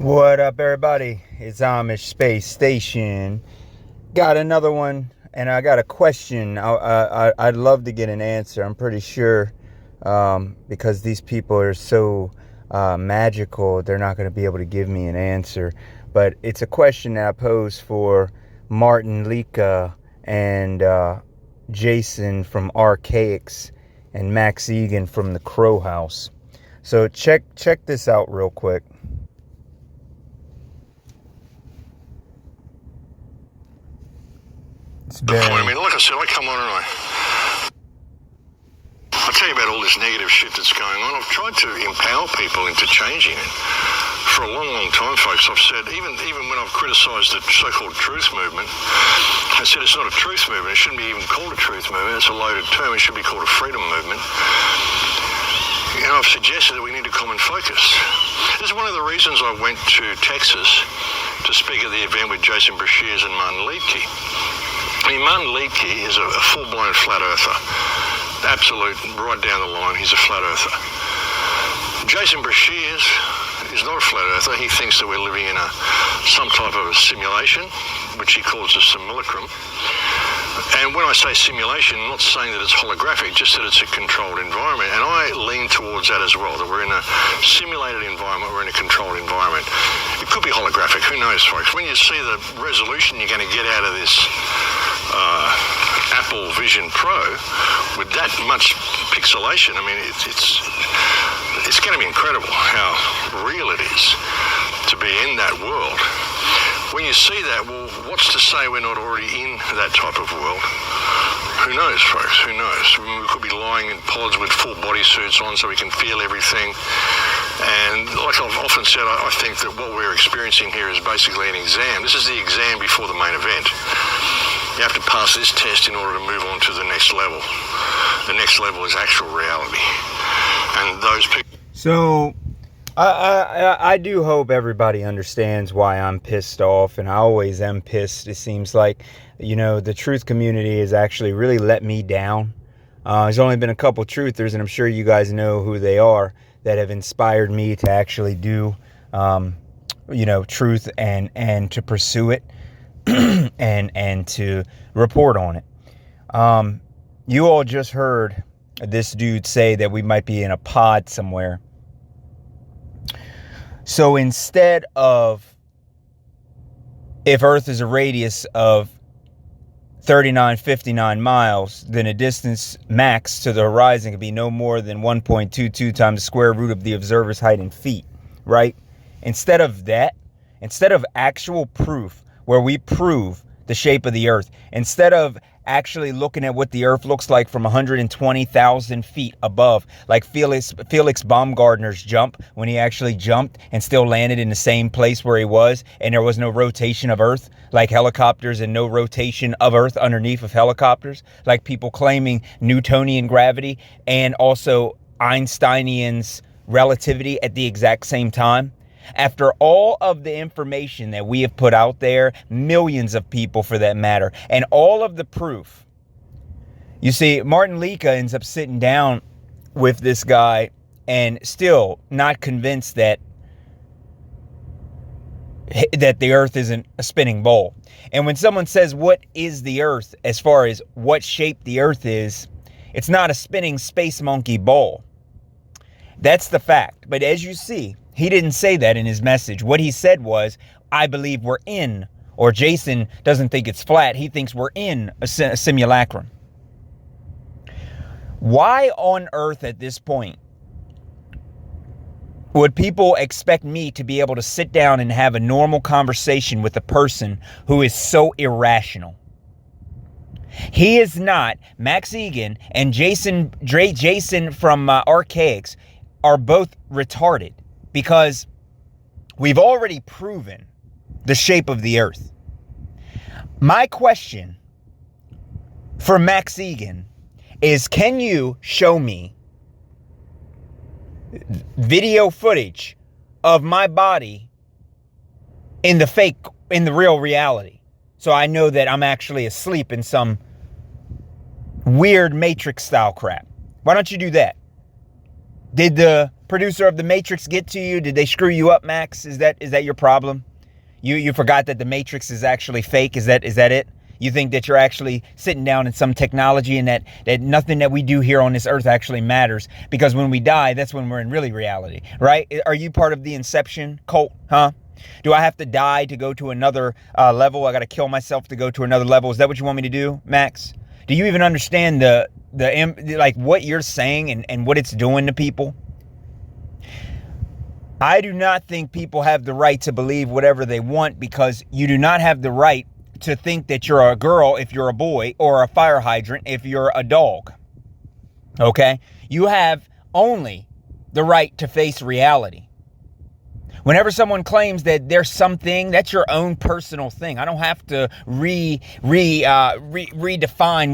What up, everybody? It's Amish Space Station. Got another one, and I got a question. I'd love to get an answer. I'm pretty sure because these people are so magical, they're not going to be able to give me an answer. But it's a question that I posed for MartinLiedtke and Jason from Archaix and MaxIgan from the Crow House. So check this out real quick. I mean, like I said, I come on and I tell you about all this negative shit that's going on. I've tried to empower people into changing it. For a long, long time, folks, I've said, even when I've criticised the so-called truth movement, I said it's not a truth movement. It shouldn't be even called a truth movement. It's a loaded term. It should be called a freedom movement. You know, I've suggested that we need a common focus. This is one of the reasons I went to Texas to speak at the event with Jason Brashears and MartinLiedtke. I mean, MartinLiedtke is a full-blown flat earther. Absolute, right down the line, he's a flat earther. Jason Brashears is not a flat earther. He thinks that we're living in some type of a simulation, which he calls a simulacrum. And when I say simulation, I'm not saying that it's holographic, just that it's a controlled environment. And I lean towards that as well, that we're in a simulated environment, we're in a controlled environment. It could be holographic, who knows, folks. When you see the resolution you're going to get out of this Apple Vision Pro, with that much pixelation, I mean, it's going to be incredible how real it is to be in that world. When you see that, well, what's to say we're not already in that type of world? Who knows, folks? Who knows? I mean, we could be lying in pods with full bodysuits on so we can feel everything. And like I've often said, I think that what we're experiencing here is basically an exam. This is the exam before the main event. You have to pass this test in order to move on to the next level. The next level is actual reality. And those people... So... I do hope everybody understands why I'm pissed off, and I always am pissed. It seems like, you know, the truth community has actually really let me down. There's only been a couple truthers, and I'm sure you guys know who they are, that have inspired me to actually do, you know, truth and to pursue it and to report on it. You all just heard this dude say that we might be in a pod somewhere. So instead of, if Earth is a radius of 3959 miles, then a distance max to the horizon could be no more than 1.22 times the square root of the observer's height in feet, right? Instead of that, instead of actual proof where we prove the shape of the Earth, instead of actually looking at what the Earth looks like from 120,000 feet above, like Felix Baumgartner's jump, when he actually jumped and still landed in the same place where he was, and there was no rotation of Earth, like helicopters, and no rotation of Earth underneath of helicopters, like people claiming Newtonian gravity and also Einsteinian's relativity at the exact same time. After all of the information that we have put out there, millions of people for that matter, and all of the proof, you see, MartinLiedtke ends up sitting down with this guy and still not convinced that the Earth isn't a spinning ball. And when someone says, what is the Earth, as far as what shape the Earth is, it's not a spinning space monkey ball. That's the fact. But as you see, he didn't say that in his message. What he said was, I believe we're in, or Jason doesn't think it's flat. He thinks we're in a simulacrum. Why on earth at this point would people expect me to be able to sit down and have a normal conversation with a person who is so irrational? He is not. MaxIgan and Jason from Archaix are both retarded. Because we've already proven the shape of the Earth. My question for MaxIgan is, can you show me video footage of my body in the real reality? So I know that I'm actually asleep in some weird Matrix style crap. Why don't you do that? Did the producer of the Matrix get to you? Did they screw you up, Max? Is that your problem? You forgot that the Matrix is actually fake? Is that it? You think that you're actually sitting down in some technology and that nothing that we do here on this earth actually matters, because when we die, that's when we're in really reality, right? Are you part of the Inception cult, huh? Do I have to die to go to another level? I got to kill myself to go to another level. Is that what you want me to do, Max? Do you even understand like what you're saying and what it's doing to people? I do not think people have the right to believe whatever they want, because you do not have the right to think that you're a girl if you're a boy, or a fire hydrant if you're a dog. Okay? You have only the right to face reality. Whenever someone claims that there's something, that's your own personal thing. I don't have to redefine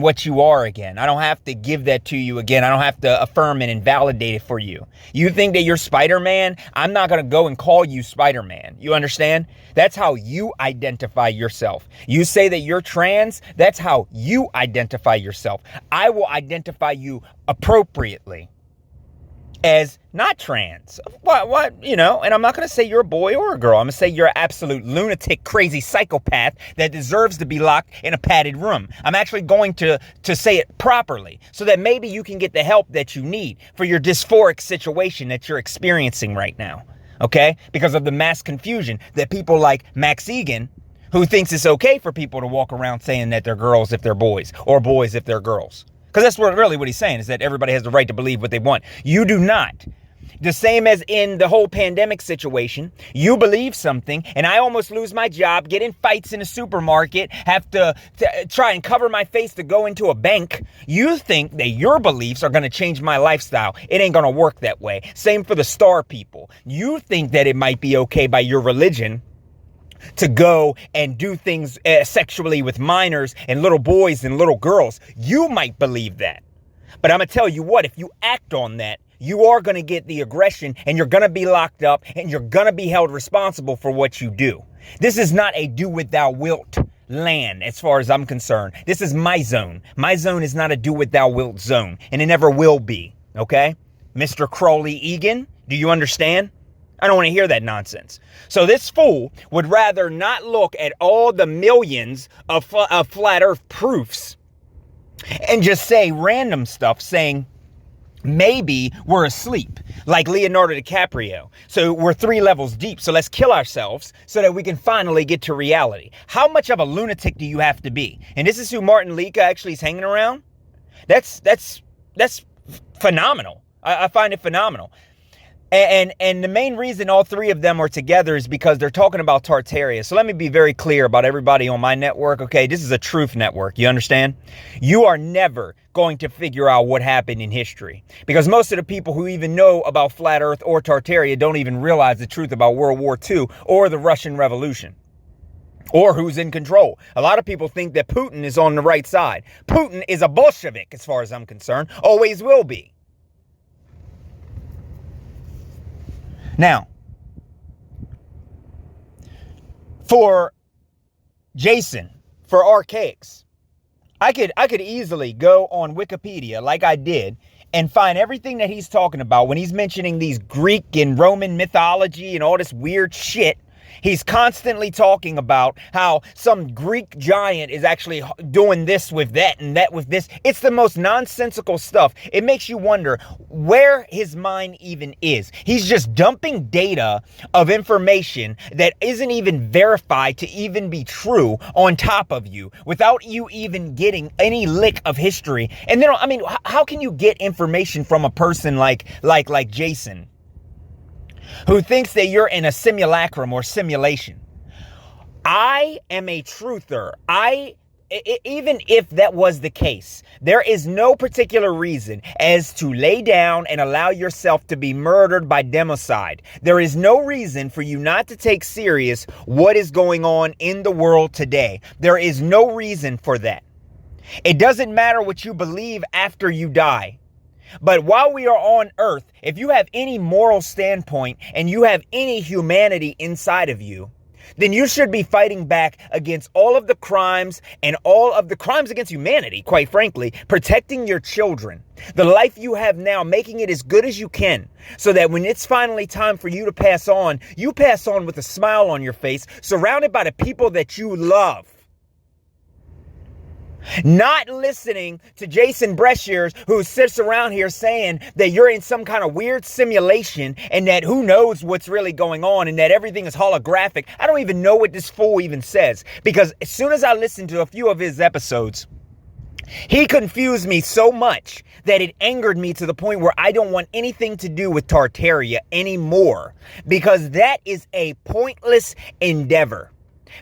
what you are again. I don't have to give that to you again. I don't have to affirm and invalidate it for you. You think that you're Spider-Man? I'm not going to go and call you Spider-Man. You understand? That's how you identify yourself. You say that you're trans, that's how you identify yourself. I will identify you appropriately as not trans. What, and I'm not going to say you're a boy or a girl. I'm going to say you're an absolute lunatic, crazy psychopath that deserves to be locked in a padded room. I'm actually going to say it properly so that maybe you can get the help that you need for your dysphoric situation that you're experiencing right now. Okay? Because of the mass confusion that people like MaxIgan, who thinks it's okay for people to walk around saying that they're girls if they're boys, or boys if they're girls. Because that's really what he's saying, is that everybody has the right to believe what they want. You do not. The same as in the whole pandemic situation, you believe something, and I almost lose my job, get in fights in a supermarket, have to try and cover my face to go into a bank. You think that your beliefs are going to change my lifestyle. It ain't going to work that way. Same for the star people. You think that it might be okay by your religion to go and do things sexually with minors and little boys and little girls. You might believe that. But I'm going to tell you what, if you act on that, you are going to get the aggression, and you're going to be locked up, and you're going to be held responsible for what you do. This is not a do what thou wilt land as far as I'm concerned. This is my zone. My zone is not a do what thou wilt zone, and it never will be. Okay? Mr. Crowley Egan, do you understand? I don't want to hear that nonsense. So this fool would rather not look at all the millions of flat earth proofs and just say random stuff, saying maybe we're asleep, like Leonardo DiCaprio. So we're 3 levels deep, so let's kill ourselves so that we can finally get to reality. How much of a lunatic do you have to be? And this is who MartinLiedtke actually is hanging around? That's phenomenal. I find it phenomenal. And the main reason all 3 of them are together is because they're talking about Tartaria. So let me be very clear about everybody on my network, okay? This is a truth network, you understand? You are never going to figure out what happened in history, because most of the people who even know about Flat Earth or Tartaria don't even realize the truth about World War II or the Russian Revolution, or who's in control. A lot of people think that Putin is on the right side. Putin is a Bolshevik as far as I'm concerned, always will be. Now, for Jason, for Archaix, I could easily go on Wikipedia like I did and find everything that he's talking about when he's mentioning these Greek and Roman mythology and all this weird shit. He's constantly talking about how some Greek giant is actually doing this with that and that with this. It's the most nonsensical stuff. It makes you wonder where his mind even is. He's just dumping data of information that isn't even verified to even be true on top of you without you even getting any lick of history. And then, I mean, how can you get information from a person like Jason, who thinks that you're in a simulacrum or simulation? I am a truther. Even if that was the case, there is no particular reason as to lay down and allow yourself to be murdered by democide. There is no reason for you not to take serious what is going on in the world today. There is no reason for that. It doesn't matter what you believe after you die. But while we are on earth, if you have any moral standpoint and you have any humanity inside of you, then you should be fighting back against all of the crimes and all of the crimes against humanity, quite frankly, protecting your children, the life you have now, making it as good as you can so that when it's finally time for you pass on, you pass on with a smile on your face, surrounded by the people that you love. Not listening to Jason Breshears, who sits around here saying that you're in some kind of weird simulation and that who knows what's really going on and that everything is holographic. I don't even know what this fool even says, because as soon as I listened to a few of his episodes, he confused me so much that it angered me to the point where I don't want anything to do with Tartaria anymore, because that is a pointless endeavor.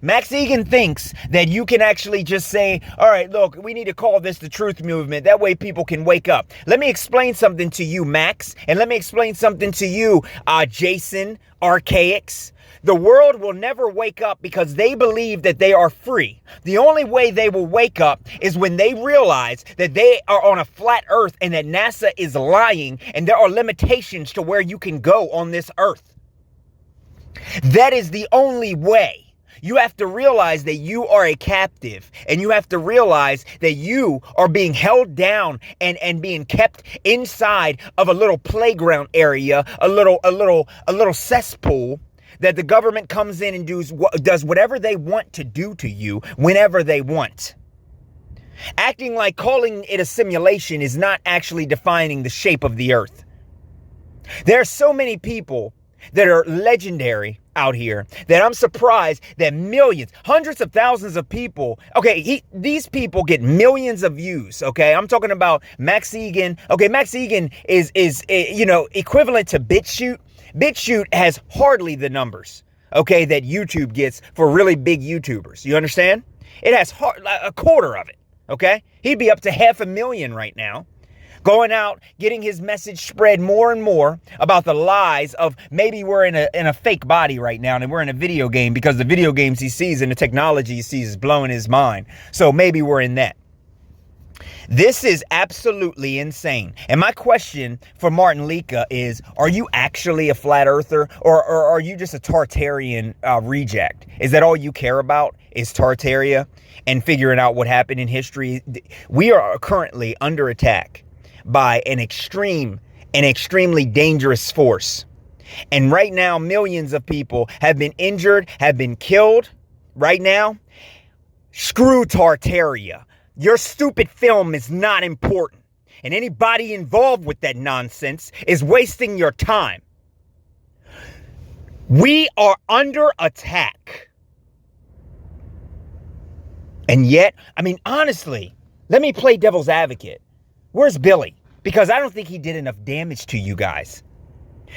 MaxIgan thinks that you can actually just say, all right, look, we need to call this the truth movement. That way people can wake up. Let me explain something to you, Max. And let me explain something to you, Jason, Archaix. The world will never wake up because they believe that they are free. The only way they will wake up is when they realize that they are on a flat earth and that NASA is lying and there are limitations to where you can go on this earth. That is the only way. You have to realize that you are a captive, and you have to realize that you are being held down and being kept inside of a little playground area, a little cesspool that the government comes in and does whatever they want to do to you whenever they want. Acting like calling it a simulation is not actually defining the shape of the earth. There are so many people that are legendary out here that I'm surprised that millions, hundreds of thousands of people, okay, these people get millions of views, okay? I'm talking about MaxIgan. Okay, MaxIgan is equivalent to BitChute. BitChute has hardly the numbers, okay, that YouTube gets for really big YouTubers. You understand? It has a quarter of it, okay? He'd be up to 500,000 right now, going out, getting his message spread more and more about the lies of maybe we're in a fake body right now and we're in a video game because the video games he sees and the technology he sees is blowing his mind. So maybe we're in that. This is absolutely insane. And my question for MartinLiedtke is, are you actually a flat earther or are you just a Tartarian reject? Is that all you care about is Tartaria and figuring out what happened in history? We are currently under attack by an extremely dangerous force. And right now, millions of people have been injured, have been killed. Right now, screw Tartaria. Your stupid film is not important. And anybody involved with that nonsense is wasting your time. We are under attack. And yet, I mean, honestly, let me play devil's advocate. Where's Billy? Because I don't think he did enough damage to you guys.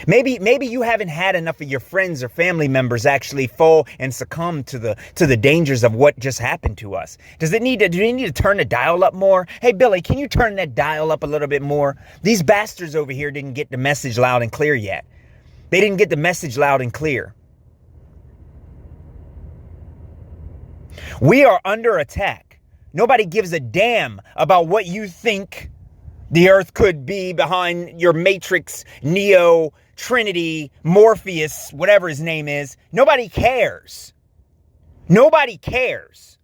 Maybe you haven't had enough of your friends or family members actually fall and succumb to the dangers of what just happened to us. Do they need to turn the dial up more? Hey, Billy, can you turn that dial up a little bit more? These bastards over here didn't get the message loud and clear yet. They didn't get the message loud and clear. We are under attack. Nobody gives a damn about what you think the earth could be behind your Matrix, Neo, Trinity, Morpheus, whatever his name is. Nobody cares. Nobody cares.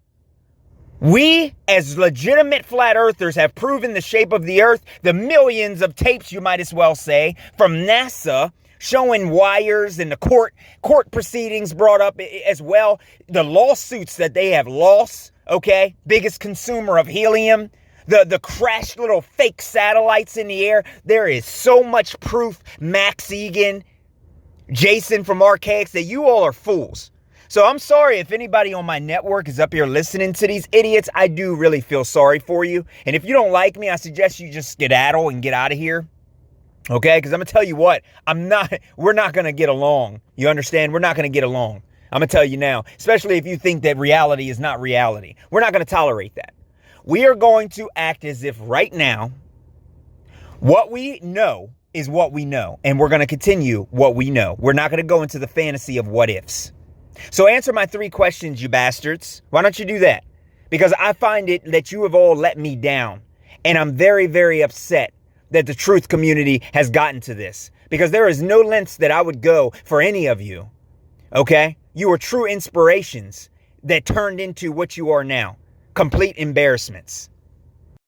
We, as legitimate flat earthers, have proven the shape of the earth. The millions of tapes, you might as well say, from NASA showing wires and the court proceedings brought up as well. The lawsuits that they have lost, okay? Biggest consumer of helium. The crashed little fake satellites in the air. There is so much proof, MaxIgan, Jason from Archaix, that you all are fools. So I'm sorry if anybody on my network is up here listening to these idiots. I do really feel sorry for you. And if you don't like me, I suggest you just skedaddle and get out of here. Okay? Because I'm going to tell you what, we're not going to get along. You understand? We're not going to get along. I'm going to tell you now, especially if you think that reality is not reality. We're not going to tolerate that. We are going to act as if right now, what we know is what we know. And we're going to continue what we know. We're not going to go into the fantasy of what ifs. So answer my 3 questions, you bastards. Why don't you do that? Because I find it that you have all let me down. And I'm very, very upset that the truth community has gotten to this. Because there is no lengths that I would go for any of you Okay? You were true inspirations that turned into what you are now. Complete embarrassments.